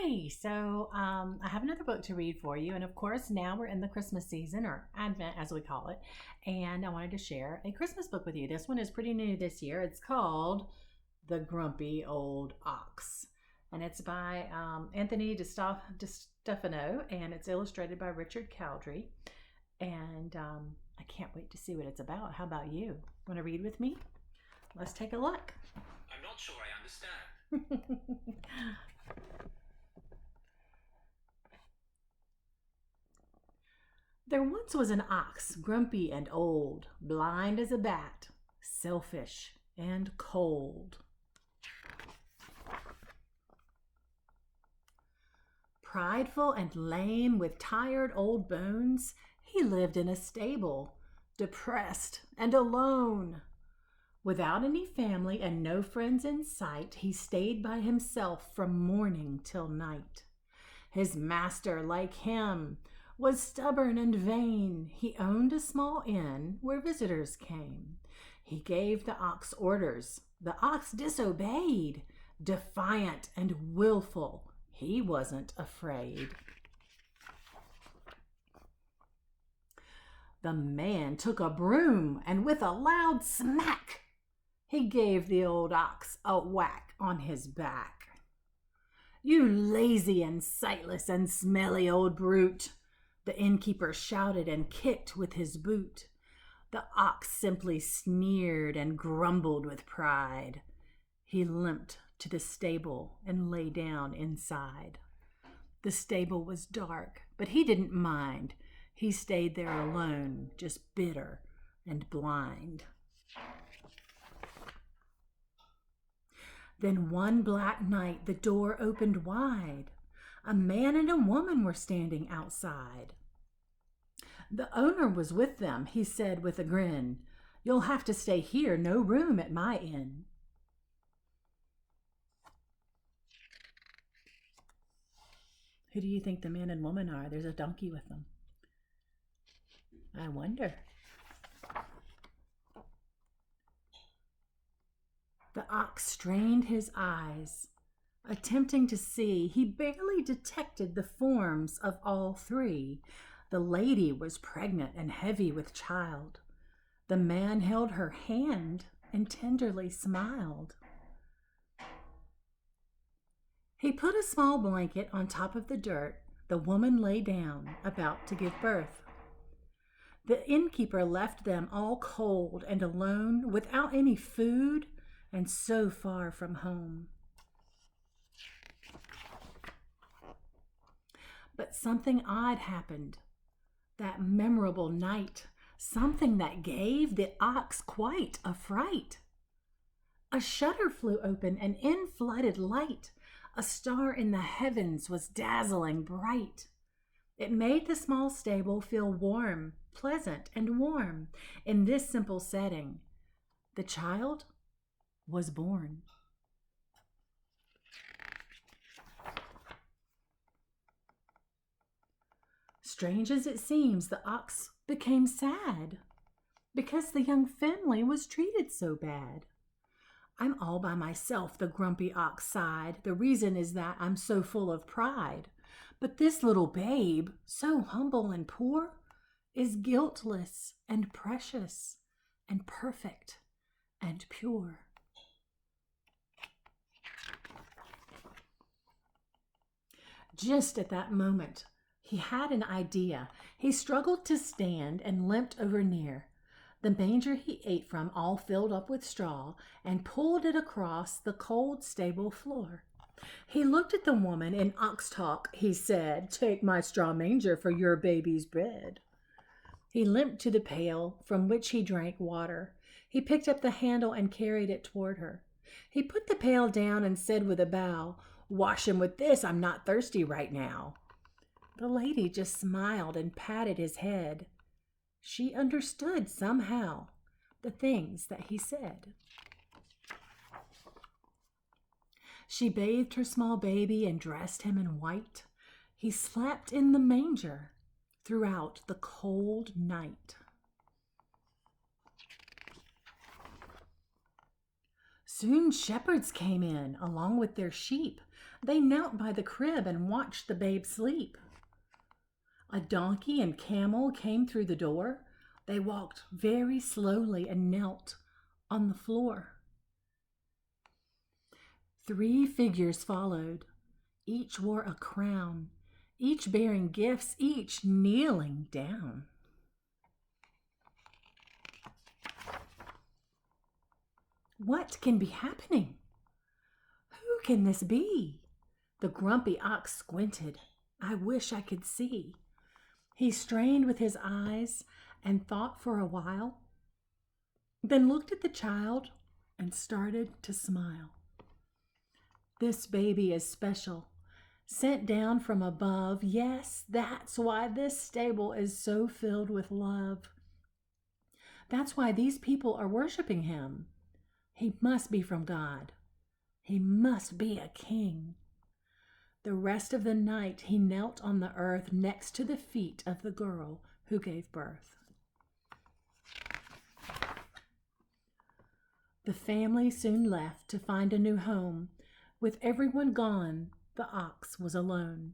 Hi. I have another book to read for you. And of course, now we're in the Christmas season, or Advent as we call it. And I wanted to share a Christmas book with you. This one is pretty new this year. It's called The Grumpy Old Ox. And it's by Anthony DiStefano, and it's illustrated by Richard Cowdery. And I can't wait to see what it's about. How about you? Want to read with me? Let's take a look. I'm not sure I understand. There once was an ox, grumpy and old, blind as a bat, selfish and cold. Prideful and lame, with tired old bones, he lived in a stable, depressed and alone. Without any family and no friends in sight, he stayed by himself from morning till night. His master, like him, was stubborn and vain. He owned a small inn where visitors came. He gave the ox orders. The ox disobeyed. Defiant and willful, he wasn't afraid. The man took a broom, and with a loud smack, he gave the old ox a whack on his back. "You lazy and sightless and smelly old brute," the innkeeper shouted and kicked with his boot. The ox simply sneered and grumbled with pride. He limped to the stable and lay down inside. The stable was dark, but he didn't mind. He stayed there alone, just bitter and blind. Then one black night the door opened wide. A man and a woman were standing outside. The owner was with them. He said with a grin, "You'll have to stay here, no room at my inn." Who do you think the man and woman are? There's a donkey with them. I wonder. The ox strained his eyes, attempting to see. He barely detected the forms of all three. The lady was pregnant and heavy with child. The man held her hand and tenderly smiled. He put a small blanket on top of the dirt. The woman lay down, about to give birth. The innkeeper left them all cold and alone, without any food, and so far from home. But something odd happened that memorable night, something that gave the ox quite a fright. A shutter flew open and in flooded light. A star in the heavens was dazzling bright. It made the small stable feel warm, pleasant and warm. In this simple setting, the child was born. Strange as it seems, the ox became sad because the young family was treated so bad. "I'm all by myself," the grumpy ox sighed. "The reason is that I'm so full of pride. But this little babe, so humble and poor, is guiltless and precious and perfect and pure." Just at that moment, he had an idea. He struggled to stand and limped over near the manger he ate from, all filled up with straw, and pulled it across the cold stable floor. He looked at the woman. In ox talk, he said, "Take my straw manger for your baby's bed." He limped to the pail from which he drank water. He picked up the handle and carried it toward her. He put the pail down and said with a bow, "Wash him with this. I'm not thirsty right now." The lady just smiled and patted his head. She understood somehow the things that he said. She bathed her small baby and dressed him in white. He slept in the manger throughout the cold night. Soon shepherds came in, along with their sheep. They knelt by the crib and watched the babe sleep. A donkey and camel came through the door. They walked very slowly and knelt on the floor. 3 figures followed. Each wore a crown, each bearing gifts, each kneeling down. What can be happening? Who can this be? The grumpy ox squinted. I wish I could see. He strained with his eyes and thought for a while, then looked at the child and started to smile. This baby is special, sent down from above. Yes, that's why this stable is so filled with love. That's why these people are worshiping him. He must be from God. He must be a king. The rest of the night he knelt on the earth next to the feet of the girl who gave birth. The family soon left to find a new home. With everyone gone, the ox was alone.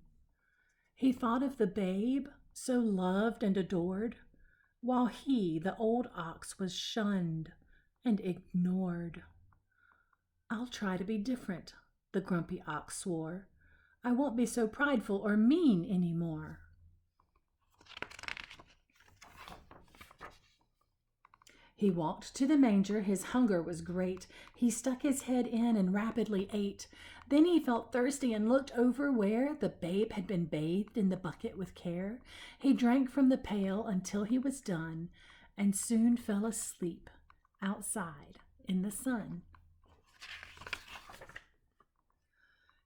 He thought of the babe, so loved and adored, while he, the old ox, was shunned and ignored. I'll try to be different, the grumpy ox swore. I won't be so prideful or mean anymore. He walked to the manger. His hunger was great. He stuck his head in and rapidly ate. Then he felt thirsty and looked over where the babe had been bathed in the bucket with care. He drank from the pail until he was done and soon fell asleep outside in the sun.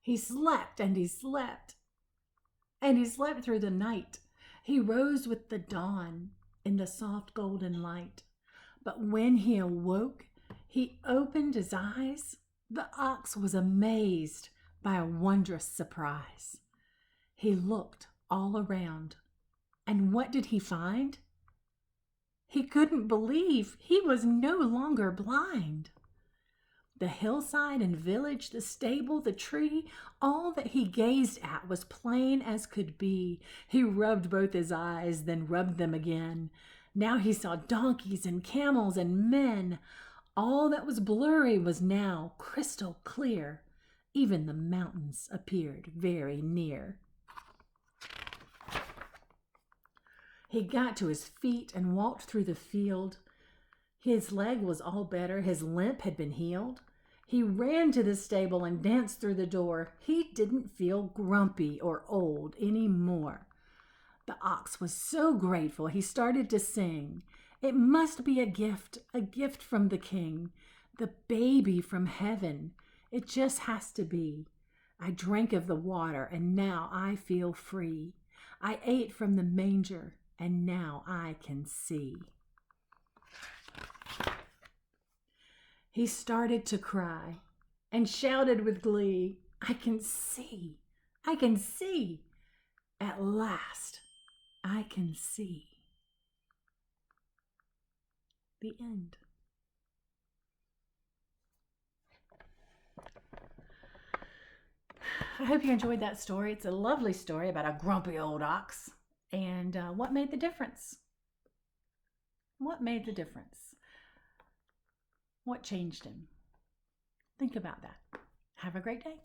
He slept and he slept and he slept through the night. He rose with the dawn in the soft golden light. But when he awoke, he opened his eyes. The ox was amazed by a wondrous surprise. He looked all around, and what did he find? He couldn't believe he was no longer blind. The hillside and village, the stable, the tree, all that he gazed at was plain as could be. He rubbed both his eyes, then rubbed them again. Now he saw donkeys and camels and men. All that was blurry was now crystal clear. Even the mountains appeared very near. He got to his feet and walked through the field. His leg was all better. His limp had been healed. He ran to the stable and danced through the door. He didn't feel grumpy or old anymore. The ox was so grateful he started to sing. It must be a gift from the king, the baby from heaven. It just has to be. I drank of the water and now I feel free. I ate from the manger and now I can see. He started to cry and shouted with glee, I can see, I can see. At last, I can see. The end. I hope you enjoyed that story. It's a lovely story about a grumpy old ox. And what made the difference? What made the difference? What changed him? Think about that. Have a great day.